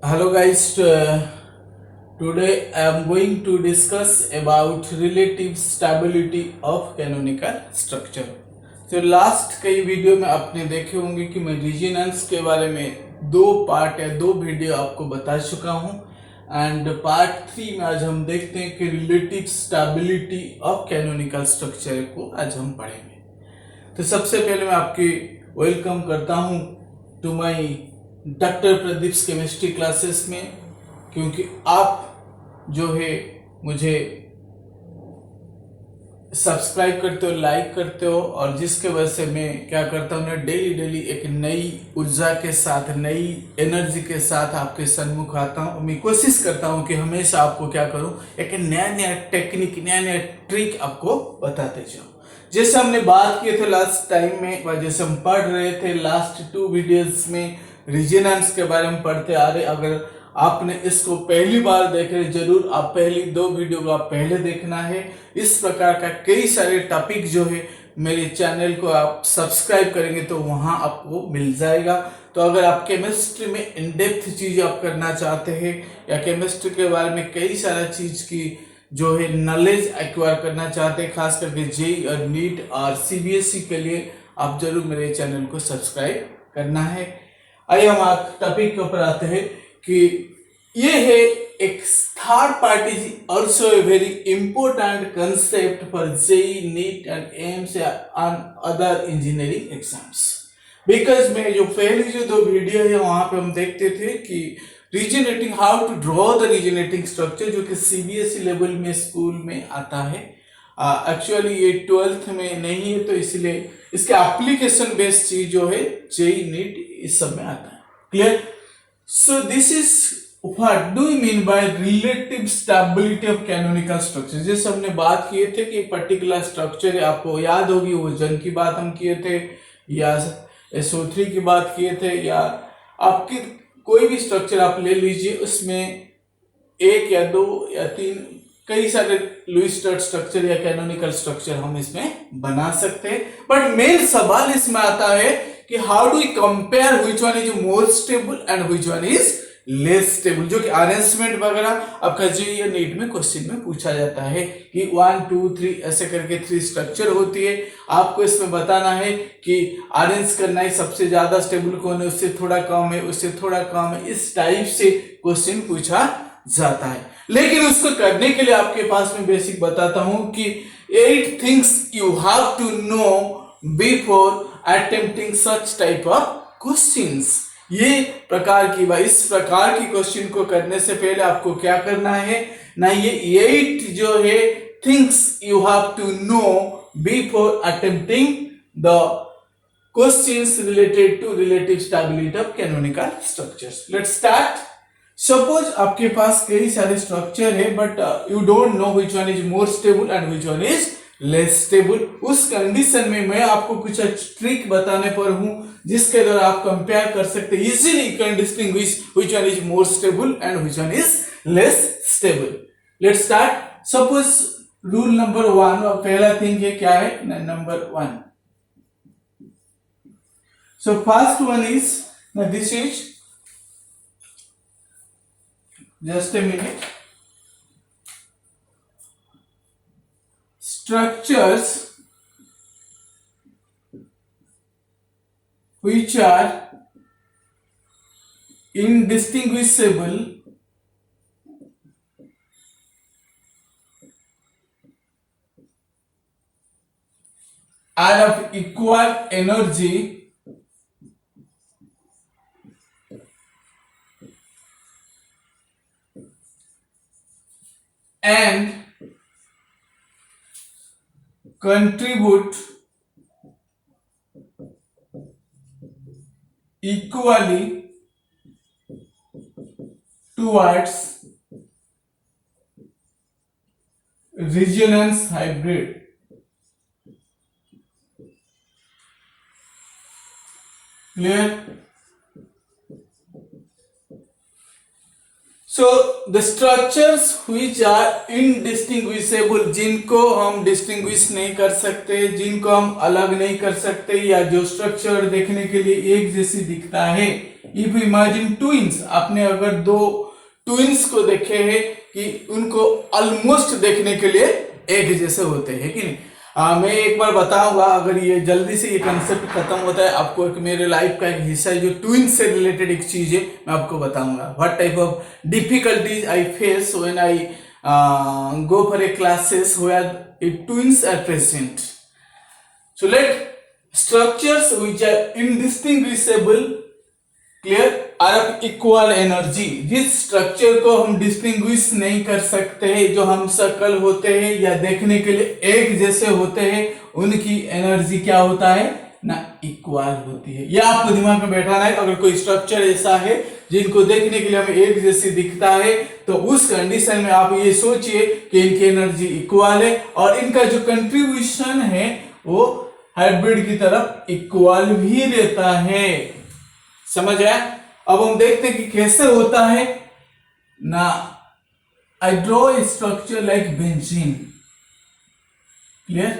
Hello guys, today I am going to discuss about relative stability of canonical structure. तो last कई video में आपने देखे होंगे कि मैं रीजनेंस के बारे में दो पार्ट या दो वीडियो आपको बता चुका हूं एंड पार्ट 3 में आज हम देखते हैं कि relative stability of canonical structure को आज हम पढ़ेंगे। तो सबसे पहले मैं आपकी वेलकम करता हूं to my doctor Pradeep chemistry classes में, क्योंकि आप जो है मुझे सब्सक्राइब करते हो, लाइक करते हो और जिसके वजह से मैं क्या करता हूँ ना, डेली एक नई ऊर्जा के साथ, नई एनर्जी के साथ आपके सन्मुख आता हूँ। मैं कोशिश करता हूँ कि हमेशा आपको क्या करूँ, एक नया टेक्निक, नया ट्रिक आपको बताते जाऊँ। जैसे हमने बात किए थे लास्ट टाइम में, जैसे हम पढ़ रहे थे लास्ट 2 वीडियोस में रीजनेंस के बारे में पढ़ते आ रहे। अगर आपने इसको पहली बार देख रहे, जरूर आप पहली 2 वीडियो को आप पहले देखना है। इस प्रकार का कई सारे टॉपिक जो है मेरे चैनल को आप सब्सक्राइब करेंगे तो वहां आपको मिल जाएगा। तो अगर आप केमिस्ट्री में इन डेप्थ चीज आप करना चाहते हैं या केमिस्ट्री के बारे में कई सारा चीज की जो है नॉलेज एक्वायर करना चाहते हैं, खास करके जेई और नीट और सीबीएसई के लिए, आप जरूर मेरे चैनल को सब्सक्राइब करना है। आइए हम आज टॉपिक के ऊपर आते हैं कि ये है एक third party also a very important concept for JEE NEET and AIIMS and other engineering exams. Because में जो पहली जो 2 वीडियो है वहां पे हम देखते थे कि resonating, how to draw the resonating structure, जो कि सीबीएसई लेवल में स्कूल में आता है। एक्चुअली ये 12th में नहीं है, तो इसलिए इसके एप्लीकेशन बेस्ड चीज जो है जेई नीट इस सब में आता है। Clear? So this is what do you mean by relative stability of canonical structure. जैसे हमने बात किए थे कि पर्टिकुलर स्ट्रक्चर है, आपको याद होगी वो जन की बात हम किए थे, या SO3 की बात किए थे, या आपकी कोई भी स्ट्रक्चर आप ले लीजिए, उसमें 1 या 2 या 3 कई सारे लुईस स्टर्ट स्ट्रक्चर या कैनोनिकल स्ट्रक्चर हम इसमें बना सकते हैं। बट मेन सवाल इसमें आता है कि how do we compare which one is more stable and which one is less stable, जो कि अरेंजमेंट वगैरह आपका जेईई या नीट में क्वेश्चन में पूछा जाता है कि 1 2 3 ऐसे करके 3 स्ट्रक्चर होती है। आपको इसमें बताना है कि अरेंज करना है, सबसे ज्यादा स्टेबल कौन है, उससे थोड़ा कम है, उससे थोड़ा कम है, इस टाइप से क्वेश्चन पूछा जाता है। लेकिन उसको करने के लिए आपके पास में बेसिक बताता हूं कि 8 things you have to know before attempting such type of questions. ये प्रकार की इस प्रकार की क्वेश्चन को करने से पहले आपको क्या करना है ना, ये 8 जो है things you have to know before attempting the questions related to relative stability of canonical structures. Let's start. Suppose आपके पास कई सारे स्ट्रक्चर है, but you don't know which one is more stable and which one is less stable. उस condition में मैं आपको कुछ ट्रिक बताने पर हूं जिसके द्वारा आप कंपेयर कर सकते, easily can distinguish which one is more stable and which one is less stable. Let's start. Suppose rule number 1, पहला थिंग है क्या है, number 1। So first one is, this is, just a minute, structures which are indistinguishable are of equal energy and contribute equally towards resonance hybrid. Clear? So the structures which are indistinguishable, जिनको हम distinguish नहीं कर सकते, जिनको हम अलग नहीं कर सकते, या जो स्ट्रक्चर देखने के लिए एक जैसी दिखता है, इफ इमेजिन ट्विंस, आपने अगर दो ट्विंस को देखे हैं कि उनको ऑलमोस्ट देखने के लिए एक जैसे होते हैं कि नहीं। मैं एक बार बताऊंगा, अगर ये जल्दी से ये कंसेप्ट खत्म होता है, आपको एक मेरे लाइफ का एक हिस्सा है जो ट्विंस से रिलेटेड एक चीज है, मैं आपको बताऊंगा what type of difficulties I face when I go for a classes where twins are present. So let structures which are indistinguishable, clear, are of equal energy. जिस स्ट्रक्चर को हम डिस्टिंग्विश नहीं कर सकते हैं, जो हम शकल होते हैं या देखने के लिए एक जैसे होते हैं, उनकी एनर्जी क्या होता है ना, इक्वल होती है। यह आपको दिमाग में बैठाना है। अगर कोई स्ट्रक्चर ऐसा है जिनको देखने के लिए हमें एक जैसी दिखता है, तो उस कंडीशन में आप ये सोचिए कि इनकी एनर्जी इक्वल है और इनका जो कंट्रीब्यूशन है वो हाइब्रिड की तरफ इक्वल भी रहता है। समझ आया? अब हम देखते हैं कि कैसे होता है ना। I draw a structure like benzene, clear,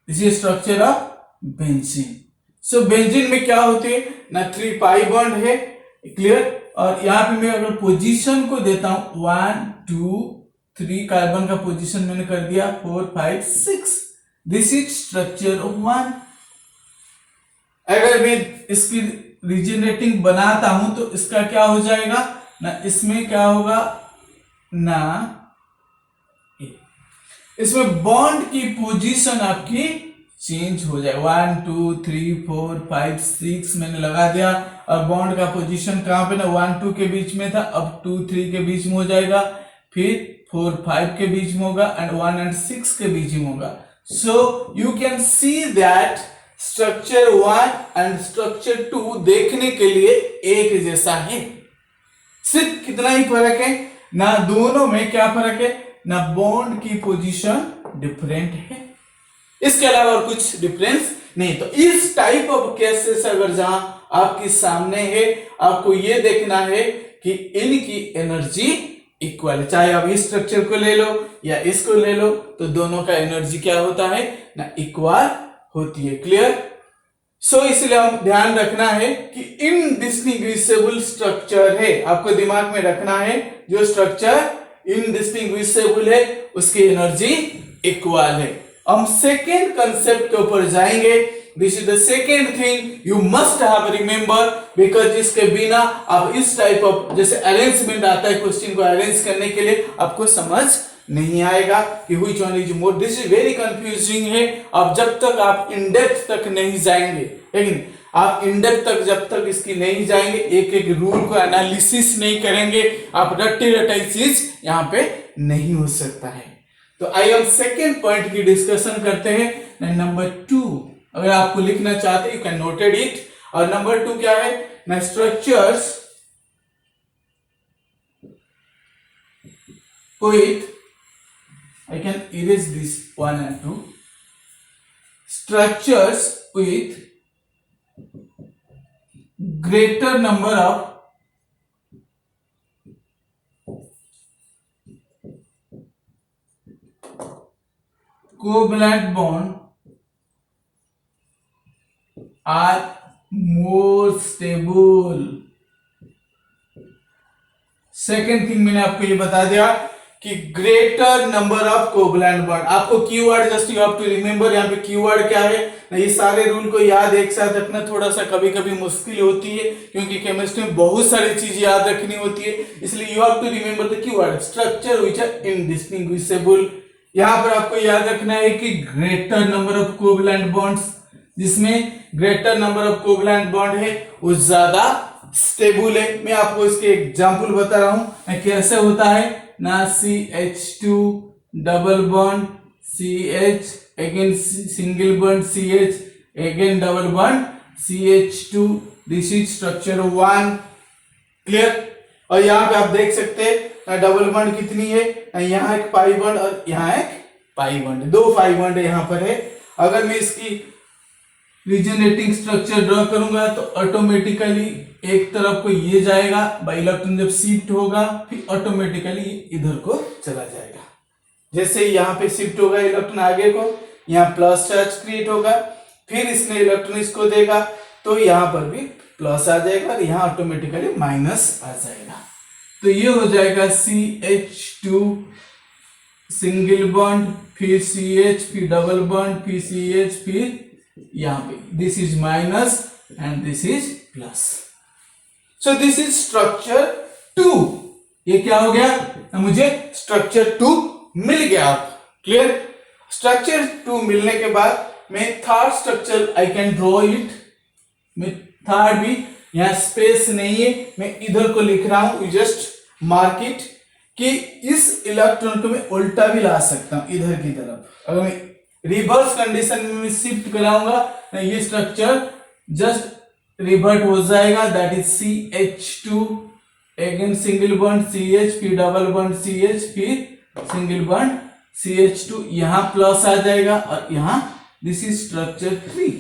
this is structure of benzene. So benzene में क्या होते हैं ना, 3 पाई बॉन्ड है, क्लियर, और यहां पे मैं अगर पोजीशन को देता हूं 1 2 3, कार्बन का पोजीशन मैंने कर दिया 4 5 6, दिस इज स्ट्रक्चर ऑफ 1। अगर मैं इसकी रीजनरेटिंग बनाता हूं तो इसका क्या हो जाएगा ना, इसमें क्या होगा ना, इसमें बॉन्ड की पोजीशन आपकी चेंज हो जाए। 1 2 3 4 5 6 मैंने लगा दिया, और बॉन्ड का पोजीशन कहां पे ना 1 2 के बीच में था, अब 2 3 के बीच में हो जाएगा, फिर 4 5 के बीच में होगा, एंड 1 and 6 के बीच में होगा। So you can see that structure 1 and structure 2 देखने के लिए एक जैसा है। सिर्फ कितना ही फर्क है ना, दोनों में क्या फर्क है ना, बॉन्ड की पोजीशन डिफरेंट है, इसके अलावा और कुछ डिफरेंस नहीं। तो इस टाइप ऑफ केसेस अगर जहां आपके सामने है, आपको यह देखना है कि इनकी एनर्जी इक्वल है। चाहे आप इस स्ट्रक्चर को ले लो या इसको ले लो, तो दोनों का एनर्जी क्या होता है ना, इक्वल होती है। क्लियर? सो इसलिए हम ध्यान रखना है कि इनडिस्टिंग्विशेबल स्ट्रक्चर है, आपको दिमाग में रखना है, जो स्ट्रक्चर इनडिस्टिंग्विशेबल है उसकी एनर्जी इक्वल है। हम सेकेंड कंसेप्ट के ऊपर जाएंगे। This is the second thing you must have remember, because इसके बिना आप इस टाइप ऑफ जैसे अरेंजमेंट आता है क्वेश्चन को अरेंज करने के लिए, आपको समझ नहीं आएगा कि which one is more. This is very confusing है। अब जब तक आप इन डेप्थ तक नहीं जाएंगे, लेकिन आप इन डेप्थ तक जब तक इसकी नहीं जाएंगे, एक एक रूल को एनालिसिस नहीं करेंगे, आप रट्टी रटाई चीज यहां पे नहीं हो सकता है। तो आइए हम सेकेंड पॉइंट की डिस्कशन करते हैं। नंबर 2, अगर आपको लिखना चाहते यू कैन नोटेड इट। और नंबर 2 क्या है ना, structures with, I can erase this 1 and 2. Structures with greater number of covalent bond are more stable. Second thing मैंने आपको ये बता दिया कि greater number of covalent bond. आपको keyword just you have to remember, यहाँ पे कीवर्ड क्या है ना, ये सारे रूल को याद एक साथ रखना थोड़ा सा कभी कभी मुश्किल होती है, क्योंकि केमिस्ट्री में बहुत सारी चीज याद रखनी होती है, इसलिए you have to remember the keyword structure which are indistinguishable. यहाँ पर आपको याद रखना है कि greater number of covalent bonds, जिसमें greater number of covalent bond है वो ज्यादा स्टेबल है। मैं आपको इसके एग्जांपल बता रहा हूं कैसे होता है ना, CH2 double bond CH, again single bond CH, again double bond CH2, this is structure 1। Clear? और यहाँ पे आप देख सकते हैं डबल बॉन्ड कितनी है, यहाँ एक पाई बॉन्ड और यहाँ एक पाई बॉन्ड, 2 पाई बॉन्ड यहाँ पर है। अगर मैं इसकी रीजनरेटिंग स्ट्रक्चर ड्रॉ करूंगा तो ऑटोमेटिकली एक तरफ को ये जाएगा, बाई इलेक्ट्रॉन जब शिफ्ट होगा फिर ऑटोमेटिकली इधर को चला जाएगा। जैसे यहाँ पे शिफ्ट होगा इलेक्ट्रॉन आगे को, यहाँ प्लस चार्ज क्रिएट होगा, फिर इसने इलेक्ट्रॉन इसको देगा तो यहाँ पर भी प्लस आ जाएगा और यहाँ ऑटोमेटिकली माइनस आ जाएगा। तो ये हो जाएगा CH2 सिंगल बॉन्ड, फिर CH, फिर डबल बॉन्ड, फिर CH, फिर यहाँ पे this is minus and this is plus. So this is structure 2। ये क्या हो गया, मुझे स्ट्रक्चर 2 मिल गया। क्लियर। स्ट्रक्चर 2 मिलने के बाद मैं third structure I can draw it. मैं थर्ड भी, यहाँ स्पेस नहीं है, मैं इधर को लिख रहा हूं, जस्ट मार्क इट कि इस इलेक्ट्रॉन को मैं उल्टा भी ला सकता हूं इधर की तरफ। अगर मैं रिवर्स कंडीशन में मैं शिफ्ट कराऊंगा तो ये स्ट्रक्चर जस्ट रिवर्ट हो जाएगा, that is CH2 again single bond CH, फिर डबल बॉन्ड CH, फिर सिंगल बॉन्ड CH2, यहां प्लस आ जाएगा और यहां दिस इज स्ट्रक्चर 3।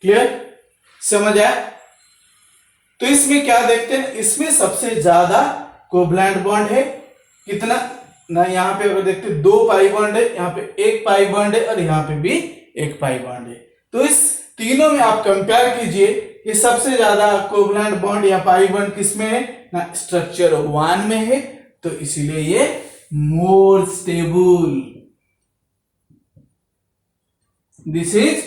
क्लियर, समझ आया। तो इसमें क्या देखते हैं, इसमें सबसे ज्यादा कोवैलेंट बॉन्ड है कितना ना, यहाँ पे अगर देखते हैं 2 पाई बॉन्ड है, यहाँ पे 1 पाई बॉन्ड है और यहाँ पे भी 1 पाई बॉन्ड है। तो इस तीनों में आप कंपेयर कीजिए कि सबसे ज्यादा कोवैलेंट बॉन्ड या पाई बॉन्ड किसमें है ना, स्ट्रक्चर 1 में है, तो इसीलिए ये more stable, this is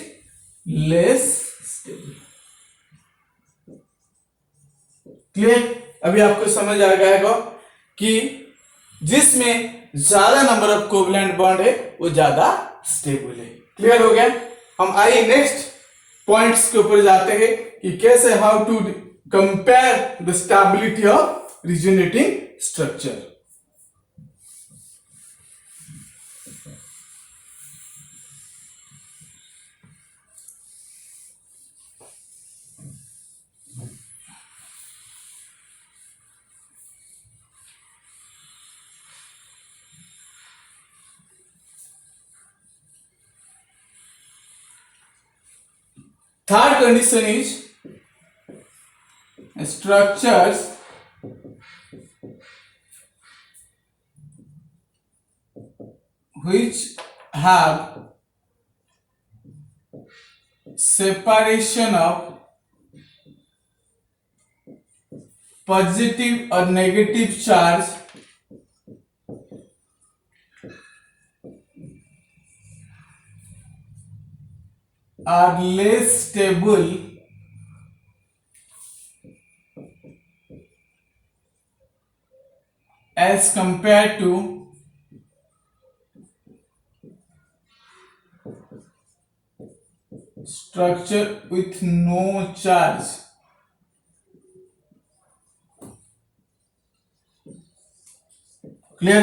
less stable. Clear. अभी आपको समझ आ गया कि जिसमें ज्यादा नंबर ऑफ कोवैलेंट बॉन्ड है वो ज्यादा स्टेबल है। क्लियर हो गया। हम आइए नेक्स्ट पॉइंट्स के ऊपर जाते हैं कि कैसे how to compare the stability of resonating structure. Third condition is structures which have separation of positive or negative charge are less stable as compared to structure with no charge। Clear.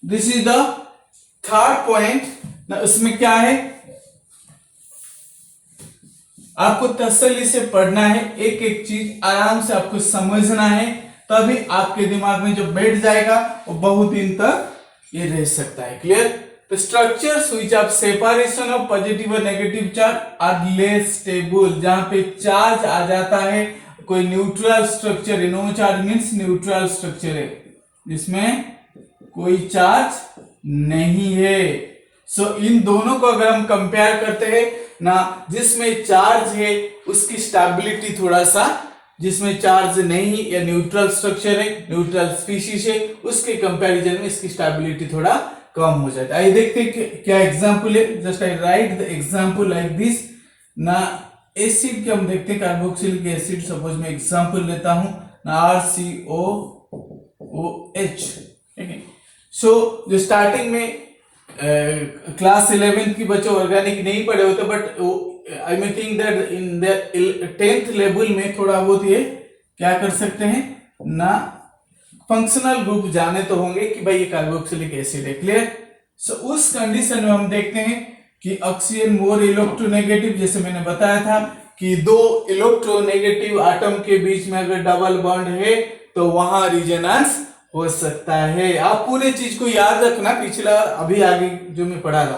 This is the third point. उसमें क्या है, आपको तसल्ली से पढ़ना है, एक एक चीज आराम से आपको समझना है, तभी आपके दिमाग में जो बैठ जाएगा वो बहुत दिन तक ये रह सकता है। क्लियर। तो structures which of separation of positive और negative charge are less stable, जहां पे चार्ज आ जाता है, कोई न्यूट्रल स्ट्रक्चर है, no charge means neutral structure है जिसमें कोई चार्ज नहीं है। सो इन दोनों को अगर हम कंपेयर करते हैं ना, जिसमें चार्ज है उसकी स्टेबिलिटी थोड़ा सा, जिसमें चार्ज नहीं या न्यूट्रल स्ट्रक्चर है, न्यूट्रल स्पीशीज है, उसके कंपैरिजन में इसकी स्टेबिलिटी थोड़ा कम हो जाता है। आइए देखते हैं क्या एग्जांपल है। Just I right the example like this ना। एसिड के हम देखते हैं, कार्बोक्सिलिक एसिड, सपोज मैं एग्जांपल लेता हूं ना, RCOOH। सो जो स्टार्टिंग में क्लास 11th की बच्चे ऑर्गेनिक नहीं पढ़े होते, but I may think that in the 10th level में थोड़ा बहुत ये क्या कर सकते हैं ना, फंक्शनल ग्रुप जाने तो होंगे कि भाई ये कार्बोक्सिलिक एसिड है। क्लियर। सो उस कंडीशन में हम देखते हैं कि ऑक्सीजन मोर इलेक्ट्रोनेगेटिव, जैसे मैंने बताया था कि 2 इलेक्ट्रोनेगेटिव एटम के बीच में अगर डबल बॉन्ड है तो वहां रिजोनेंस हो सकता है। आप पूरे चीज को याद रखना, पिछला अभी आगे जो मैं पढ़ा था।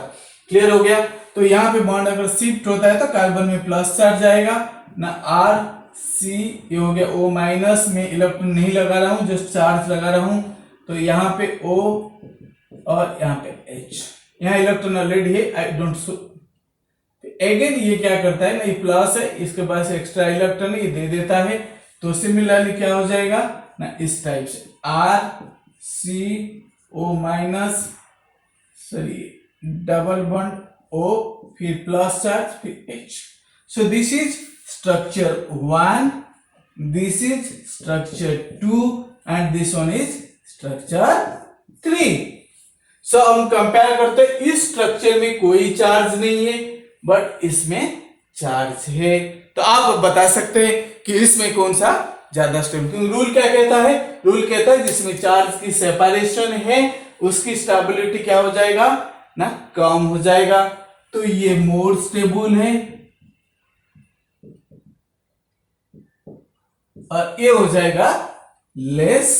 क्लियर हो गया। तो यहाँ पे बॉन्ड अगर शिफ्ट होता है तो कार्बन में प्लस चार्ज आएगा ना, RC ये हो गया O माइनस, में इलेक्ट्रॉन नहीं लगा रहा हूं, जस्ट चार्ज लगा रहा हूं, तो यहाँ पे O और यहाँ पे H, यहाँ इलेक्ट्रॉन ऑलरेडी है, आई डोंट अगेन ये क्या करता है ना, ये प्लस है, इसके पास एक्स्ट्रा इलेक्ट्रॉन ये दे देता है, तो सिमिलरली क्या हो जाएगा ना, इस टाइप से RCO minus, sorry double bond O, फिर प्लस चार्ज, फिर H. So this is structure 1, this is structure 2 and this one is structure 3. सो हम कंपेयर करते हैं, इस स्ट्रक्चर में कोई चार्ज नहीं है बट इसमें चार्ज है, तो आप बता सकते हैं कि इसमें कौन सा ज्यादा स्टेबल, क्योंकि रूल क्या कहता है, रूल कहता है जिसमें चार्ज की सेपरेशन है उसकी स्टेबिलिटी क्या हो जाएगा ना, कम हो जाएगा. तो ये मोर स्टेबल है और ये हो जाएगा लेस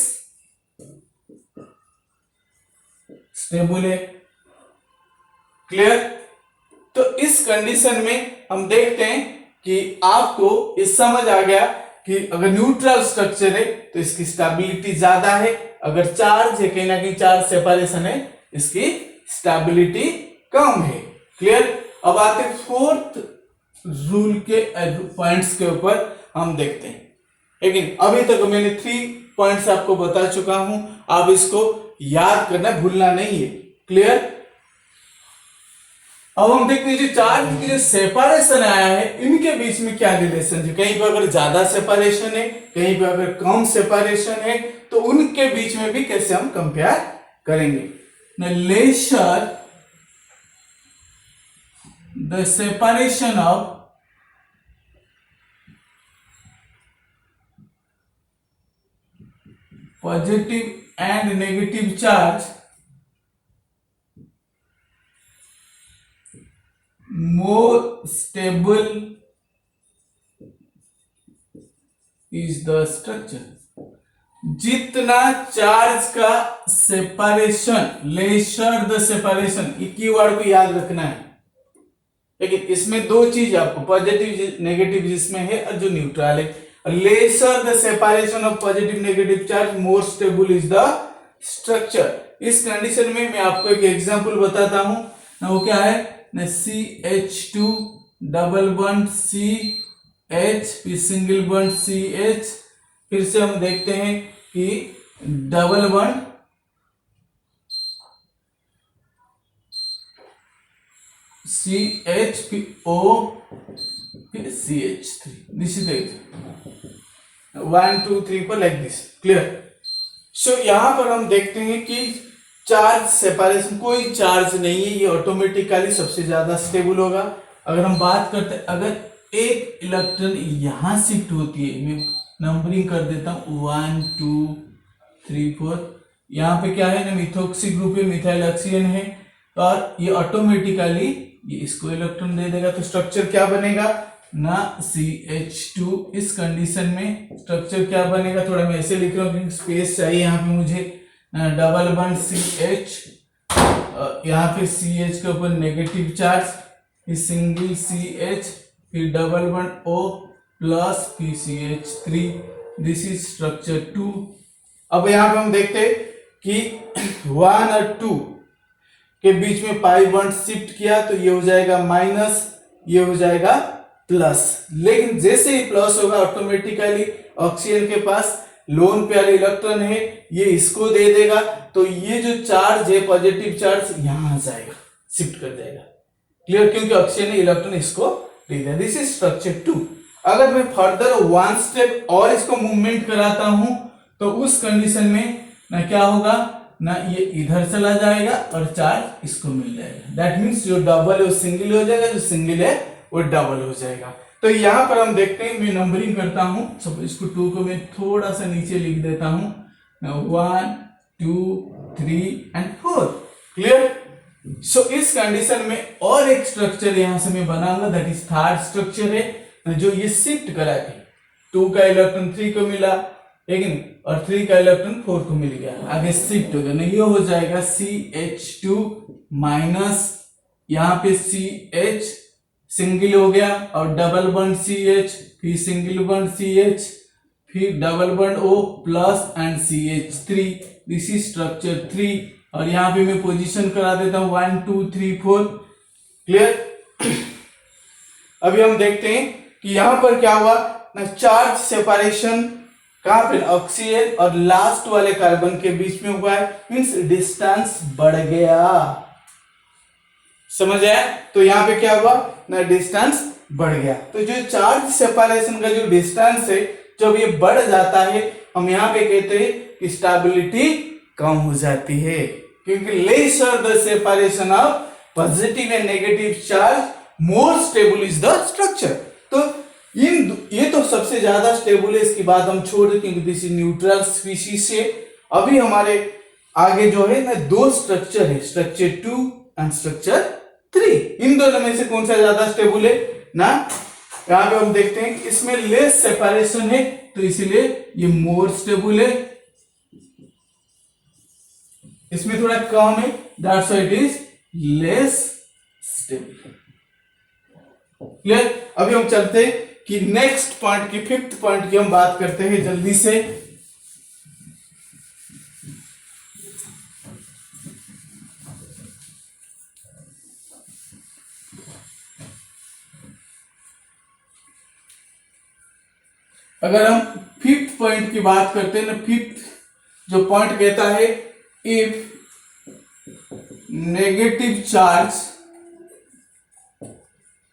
स्टेबल है. क्लियर. तो इस कंडीशन में हम देखते हैं कि आपको इस समझ आ गया कि अगर न्यूट्रल स्ट्रक्चर है तो इसकी स्टेबिलिटी ज्यादा है, अगर चार्ज है कहीं ना कहीं चार्ज सेपरेशन है इसकी स्टेबिलिटी कम है. क्लियर. अब आते फोर्थ रूल के पॉइंट्स के ऊपर हम देखते हैं. लेकिन अभी तक मैंने 3 पॉइंट्स आपको बता चुका हूं, आप इसको याद करना, भूलना नहीं है. क्लियर. अब हम देखते हैं जो चार्ज की जो सेपरेशन आया है इनके बीच में क्या रिलेशन है. कहीं पर अगर ज्यादा सेपरेशन है, कहीं पर अगर कम सेपरेशन है, तो उनके बीच में भी कैसे हम कंपेयर करेंगे. Lesser the separation of positive and negative charge more stable is the structure. जितना चार्ज का सेपरेशन, लेसर द सेपरेशन, ये कीवर्ड को याद रखना है. लेकिन इसमें दो चीज आपको, पॉजिटिव नेगेटिव जिसमें है और जो न्यूट्रल है. Lesser the separation of positive negative charge more stable is the structure. इस कंडीशन में मैं आपको एक एग्जांपल बताता हूं ना, वो क्या है ना, CH2 डबल बॉन्ड CH, फिर सिंगल बॉन्ड CH, फिर से हम देखते हैं कि डबल बॉन्ड CH, फिर O, फिर CH3. This is 1 2 3 4 like this. Clear. So यहां पर हम देखते हैं कि चार्ज सेपरेशन, कोई चार्ज नहीं है, ये ऑटोमेटिकली सबसे ज्यादा स्टेबल होगा. अगर हम बात करते हैं, अगर एक इलेक्ट्रॉन यहां शिफ्ट होती है, मैं नंबरिंग कर देता हूं 1 2 3 4, यहाँ पे क्या है ना, मिथोक्सी ग्रुप है, मिथाइल ऑक्सीजन है, और ये ऑटोमेटिकली ये इसको इलेक्ट्रॉन दे देगा. तो स्ट्रक्चर क्या बनेगा ना, CH2. इस कंडीशन में स्ट्रक्चर क्या बनेगा, थोड़ा मैं ऐसे लिख रहा हूँ क्योंकि स्पेस चाहिए यहाँ पे मुझे. डबल बॉन्ड CH, यहाँ पे CH के ऊपर नेगेटिव चार्ज, फिर सिंगल CH, फिर डबल बॉन्ड O प्लस, फिर CH3. This is structure 2. अब यहाँ पे हम देखते हैं कि 1 और 2 के बीच में पाई बॉन्ड शिफ्ट किया तो ये हो जाएगा माइनस, ये हो जाएगा प्लस. लेकिन जैसे ही प्लस होगा ऑटोमेटिकली ऑक्सीजन के पास लोन पेयर इलेक्ट्रॉन है, ये इसको दे देगा, तो ये जो चार्ज है पॉजिटिव चार्ज यहां आ जाएगा, शिफ्ट कर जाएगा. क्लियर. क्योंकि ऑक्सीजन ने इलेक्ट्रॉन इसको दे दिया. This is structure 2. अगर मैं फर्दर 1 स्टेप और इसको मूवमेंट कराता हूं तो उस कंडीशन में ना क्या होगा ना, ये इधर चला जाएगा और चार्ज इसको मिल जाएगा. दैट मीन्स जो डबल है वो सिंगल हो जाएगा, जो सिंगल है वो डबल हो जाएगा. तो यहां पर हम देखते हैं, मैं नंबरिंग करता हूं, सब इसको 2 को मैं थोड़ा सा नीचे लिख देता हूं, 1 2 3 एंड 4. क्लियर. सो इस कंडीशन में और एक स्ट्रक्चर यहां से मैं बनाऊंगा, दैट इज थर्ड स्ट्रक्चर है, जो ये शिफ्ट करा के 2 का इलेक्ट्रॉन 3 को मिला, लेकिन और 3 का इलेक्ट्रॉन 4 को मिल गया, आगे शिफ्ट हो गया ना, ये हो जाएगा CH2 माइनस, यहाँ पे CH सिंगल हो गया और डबल बॉन्ड CH, फिर सिंगल बॉन्ड CH, फिर double bond O plus and CH3. This is structure 3. और यहाँ पे मैं पोजीशन करा देता हूं 1 2 3 4. क्लियर. अभी हम देखते हैं कि यहां पर क्या हुआ ना, चार्ज सेपरेशन कहां पे, ऑक्सीजन और लास्ट वाले कार्बन के बीच में हुआ है, मींस डिस्टेंस बढ़ गया। समझ आया? तो यहां पे क्या हुआ ना, डिस्टेंस बढ़ गया। तो जो चार्ज सेपरेशन का जो डिस्टेंस है जब ये बढ़ जाता है, हम यहां पे कहते हैं कि स्टेबिलिटी कम हो जाती है, क्योंकि lesser the separation of positive and negative charge more stable is the structure. तो ये तो सबसे ज्यादा स्टेबल है, इसकी बात हम छोड़ दें क्योंकि दिस इज न्यूट्रल स्पीशीज से। अभी हमारे आगे जो है ना दो स्ट्रक्चर है, स्ट्रक्चर 2 एंड स्ट्रक्चर 3। इन दोनों में से कौन सा ज्यादा स्टेबल है ना, यहां पे हम देखते हैं कि इसमें लेस सेपरेशन है तो इसलिए ये मोर स्टेबल है, इसमें थोड़ा कम है, that's why it is less stable. Clear? अभी हम चलते हैं कि नेक्स्ट पॉइंट की, फिफ्थ पॉइंट की हम बात करते हैं जल्दी से। अगर हम फिफ्थ पॉइंट की बात करते हैं ना, फिफ्थ जो पॉइंट कहता है, if negative charge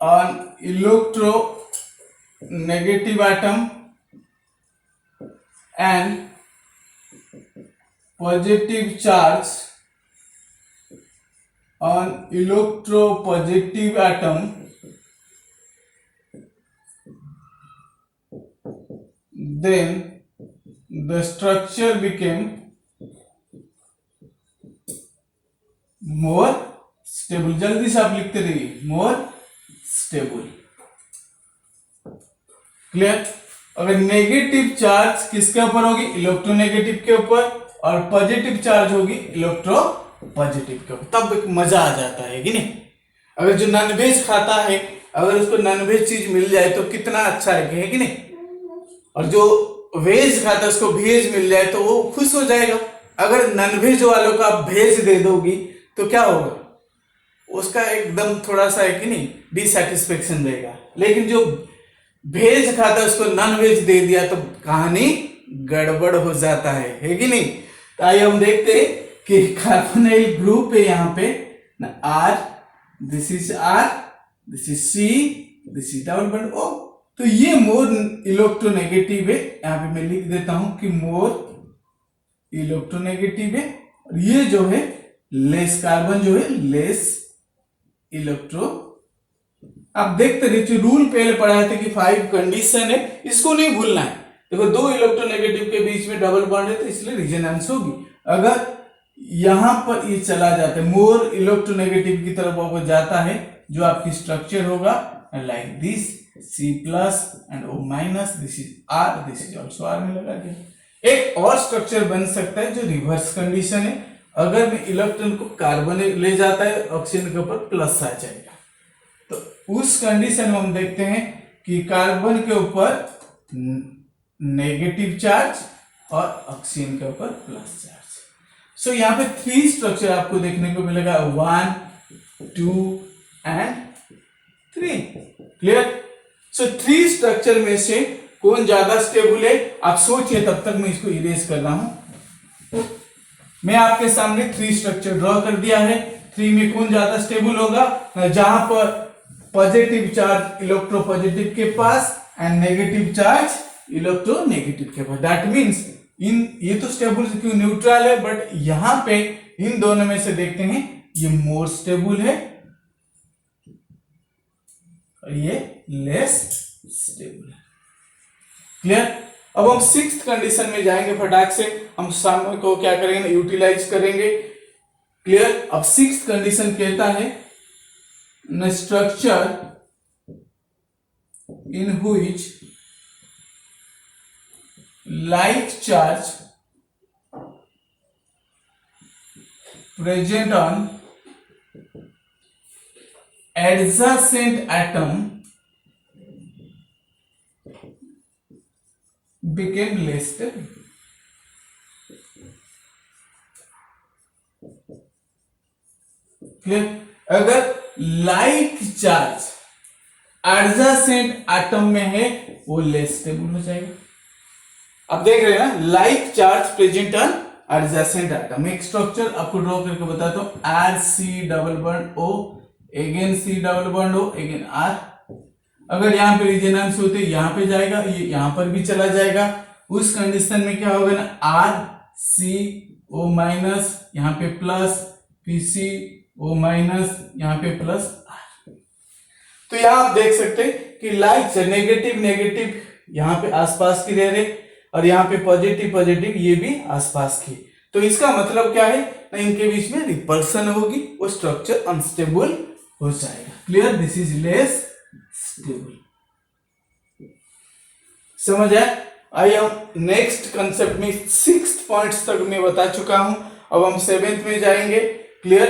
on electronegative atom and positive charge on electropositive atom, then the structure became more stable। जल्दी से आप लिखते रहिए, more stable। क्लियर? अगर नेगेटिव चार्ज किसके ऊपर होगी, इलेक्ट्रोनेगेटिव के ऊपर, और पॉजिटिव चार्ज होगी इलेक्ट्रोपॉजिटिव के ऊपर, तब एक मजा आ जाता है कि नहीं। अगर जो नॉनवेज खाता है, अगर उसको नॉनवेज चीज मिल जाए तो कितना अच्छा है कि नहीं, और जो वेज खाता है उसको वेज मिल जाए तो वो खुश हो जाएगा। अगर नॉनवेज वालों को आप वेज दे दोगी तो क्या होगा, उसका एकदम थोड़ा सा है कि नहीं, डिसैटिस्फेक्शन रहेगा। लेकिन जो वेज खाता है उसको नॉन वेज दे दिया तो कहानी गड़बड़ हो जाता है कि नहीं। तो आइए हम देखते हैं कि कार्बोनाइल ग्रुप है यहाँ पे ना, R, this is R, this is C, this is double bond O। तो ये मोर इलेक्ट्रोनेगेटिव है, यहां पे मैं लिख देता हूं कि मोर इलेक्ट्रोनेगेटिव है, और ये जो है लेस कार्बन जो है लेस इलेक्ट्रो। आप देखते रहिए, रूल पहले पढ़ाए थे कि 5 कंडीशन है, इसको नहीं भूलना है। देखो दो इलेक्ट्रोनेगेटिव के बीच में डबल बॉन्ड है तो इसलिए रेजोनेंस होगी। अगर यहां पर ये चला जाता है, मोर इलेक्ट्रोनेगेटिव की तरफ वापस जाता है, जो आपकी स्ट्रक्चर होगा like this, C plus and O minus, this is R, this is also R में लगा दिया। एक और स्ट्रक्चर बन सकता है जो रिवर्स कंडीशन है, अगर मैं इलेक्ट्रॉन को कार्बन ले जाता है ऑक्सीजन के ऊपर प्लस आ जाएगा, तो उस कंडीशन में हम देखते हैं कि कार्बन के ऊपर नेगेटिव चार्ज और ऑक्सीजन के ऊपर प्लस चार्ज। सो यहाँ पे 3 स्ट्रक्चर आपको देखने को मिलेगा, 1, 2 एंड 3। क्लियर? सो 3 स्ट्रक्चर में से कौन ज्यादा स्टेबल है, आप सोचिए, तब तक मैं इसको इरेज कर रहा हूं। मैं आपके सामने 3 स्ट्रक्चर ड्रॉ कर दिया है। 3 में कौन ज्यादा स्टेबल होगा, जहां पर पॉजिटिव चार्ज इलेक्ट्रोपॉजिटिव के पास एंड नेगेटिव चार्ज इलेक्ट्रोनेगेटिव के पास। दैट मींस इन ये तो स्टेबल क्यों, न्यूट्रल है, बट यहां पे इन दोनों में से देखते हैं ये मोर स्टेबल है और ये लेस स्टेबल है। क्लियर? अब हम 6th कंडीशन में जाएंगे फटाक से, हम सामने को क्या करेंगे, यूटिलाइज करेंगे। क्लियर? अब 6th कंडीशन कहता है न structure in which like charge present on adjacent atom became less stable। Clear? अगर लाइक चार्ज एडजेसेंट एटम में है वो लेस स्टेबल हो जाएगा। अब देख रहे हैं ना, like charge present on adjacent atom. एक स्ट्रक्चर आपको ड्रॉ करके बताता हूं, add C double bond O, again C double bond O, again R. अगर यहाँ पे रेजोनेंस होते यहां पे जाएगा, ये यहां पर भी चला जाएगा। उस कंडीशन में क्या होगा ना, आर सी ओ माइनस, यहाँ पे plus, P C O minus, यहाँ पे प्लस आर। तो यहां आप देख सकते हैं कि लाइक नेगेटिव नेगेटिव यहाँ पे आसपास की रह रहे, और यहाँ पे पॉजिटिव पॉजिटिव ये भी आसपास की। तो इसका मतलब क्या है ना, इनके बीच में रिपल्सन होगी, वो स्ट्रक्चर अनस्टेबल हो जाएगा। Clear, this is less stable. समझ आए? आई हम नेक्स्ट कंसेप्ट में 6th पॉइंट्स तक मैं बता चुका हूं, अब हम 7th में जाएंगे। क्लियर,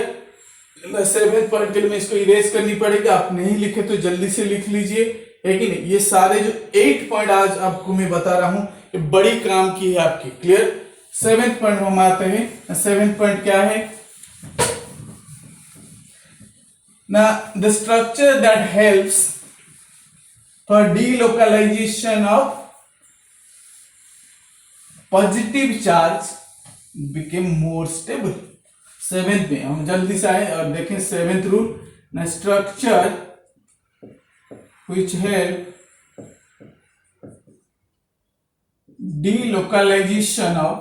7th पॉइंट के लिए इसको इरेज करनी पड़ेगी, आप नहीं लिखे तो जल्दी से लिख लीजिए, है कि नहीं। ये सारे जो 8 पॉइंट आज आपको मैं बता रहा हूं, ये बड़ी काम की है आपकी। क्लियर, 7th पॉइंट हम आते हैं। 7th पॉइंट क्या है ना, the structure that helps for delocalization of positive charge became more stable। 7th में हम जल्दी से आए और देखें 7th रूल ना, structure which help delocalization of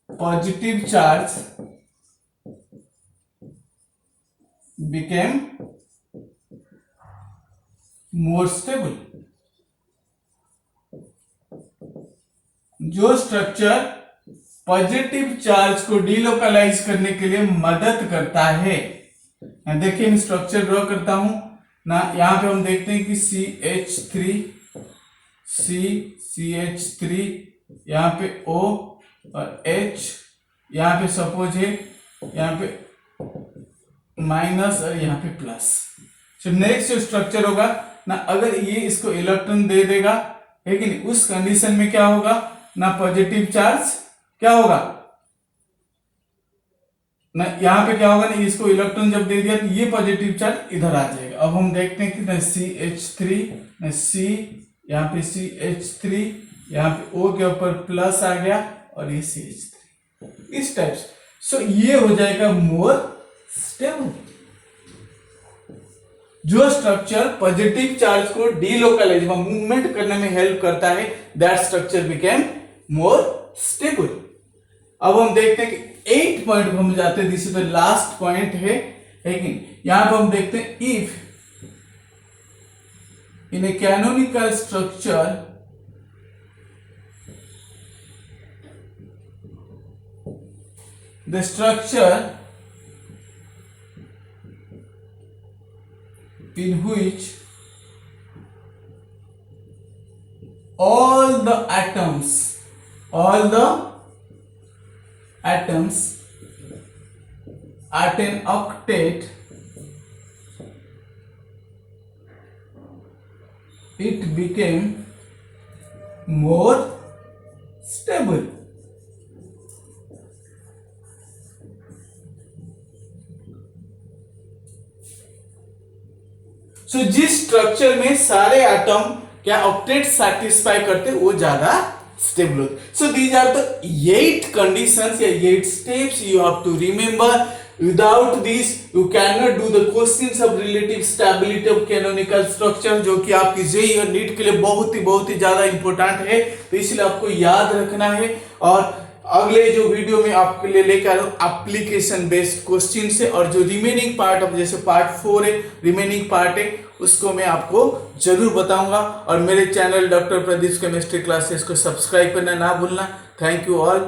positive charge became more stable। जो स्ट्रक्चर पॉजिटिव चार्ज को डिलोकलाइज करने के लिए मदद करता है, देखिए मैं स्ट्रक्चर ड्रॉ करता हूं ना, यहां पे हम देखते हैं कि CH3 CH3, यहां पे O और H, यहां पे सपोज है यहां पे माइनस और यहां पे प्लस। तो नेक्स्ट जो स्ट्रक्चर होगा ना, अगर ये इसको इलेक्ट्रॉन दे देगा, है कि नहीं, उस कंडीशन में क्या होगा ना, पॉजिटिव चार्ज क्या होगा ना, यहां पे क्या होगा ना, इसको इलेक्ट्रॉन जब दे दिया तो ये पॉजिटिव चार्ज इधर आ जाएगा। अब हम देखते हैं कि ना CH3 ना C, यहाँ पे CH3, यहाँ पे O के ऊपर प्लस आ गया और ये CH3, इस टाइप से। सो ये हो जाएगा मोर स्टेबल। जो स्ट्रक्चर पॉजिटिव चार्ज को डिलोकलाइज मूवमेंट करने में हेल्प करता है, that structure became more stable. अब हम देखते हैं कि 8 पॉइंट हम जाते हैं, this is the last point है कि यहां पर हम देखते हैं, if in A canonical structure the structure in which all the atoms at an octet, it became more stable। सो जिस स्ट्रक्चर में सारे एटम क्या ऑक्टेट सैटिस्फाई करते वो ज्यादा स्टेबल होते। So these are the 8 conditions या 8 steps you have to remember. Without this you can not do the questions of relative stability of canonical structure, जो कि आपकी जेईई और नीट के लिए बहुत ही ज्यादा इंपॉर्टेंट है। तो इसलिए आपको याद रखना है। और अगले जो वीडियो में आपके लिए लेकर आ रहा हूं एप्लीकेशन बेस्ड क्वेश्चन से, और जो रिमेनिंग पार्ट ऑफ जैसे पार्ट 4 है, रिमेनिंग पार्ट है, उसको मैं आपको जरूर बताऊंगा। और मेरे channel doctor Pradeep chemistry classes को सब्सक्राइब करना ना भूलना। Thank you all.